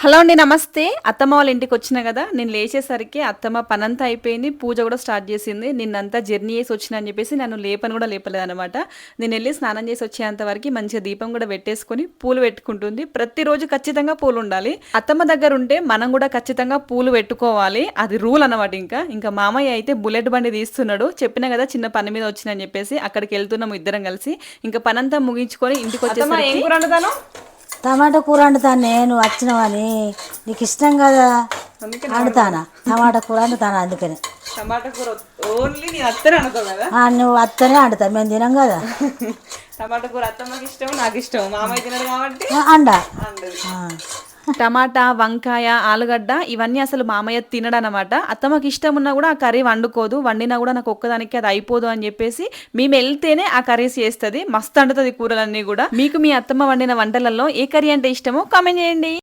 Hello అండి, నమస్తే. అత్తమ్మ వాళ్ళ ఇంటికి వచ్చిన కదా, నేను లేచేసరికి అత్తమ్మ పనంతా అయిపోయింది, పూజ కూడా స్టార్ట్ చేసింది. నిన్నంతా జర్నీ చేసి వచ్చిన అని చెప్పేసి నన్ను లేపని కూడా లేపలేదనమాట. నేను వెళ్ళి స్నానం చేసి వచ్చేంత వరకు మంచిగా దీపం కూడా పెట్టేసుకొని పూలు పెట్టుకుంటుంది. ప్రతిరోజు ఖచ్చితంగా పూలు ఉండాలి. అత్తమ్మ దగ్గర ఉంటే మనం కూడా ఖచ్చితంగా పూలు పెట్టుకోవాలి, అది రూల్ అనమాట. ఇంకా మామయ్య అయితే బుల్లెట్ బండి తీస్తున్నాడు. చెప్పినా కదా చిన్న పని మీద వచ్చిన అని చెప్పేసి, అక్కడికి వెళ్తున్నాము ఇద్దరం కలిసి. ఇంకా పనంతా ముగించుకొని ఇంటికి వచ్చేసరికి టమాటా కూర వండుతాను నేను వచ్చినవని. నీకు ఇష్టం కదా వండుతానా, టమాటా కూర వండుతాను అందుకని. టమాటా కూర ఓన్లీ నేను అత్తనే అనుకో కదా, నువ్వు అత్తనే వండుతాను, మేము తినం కదా. టమాటా కూర అత్తమ్మకి ఇష్టం, నాకు ఇష్టం, మామయ్య తినడు కాబట్టి అండ టమాటా, వంకాయ, ఆలుగడ్డ ఇవన్నీ అసలు మామయ్య తినడనమాట. అత్తమ్మకి ఇష్టం ఉన్నా కూడా ఆ కర్రీ వండుకోదు. వండినా కూడా నాకు ఒక్కదానికి అది అయిపోదు అని చెప్పేసి మేము వెళ్తేనే ఆ కర్రీస్ చేస్తుంది. మస్తు వండుతుంది కూరలన్నీ కూడా. మీకు మీ అత్తమ్మ వండిన వంటలలో ఏ కర్రీ అంటే ఇష్టమో కామెంట్ చేయండి.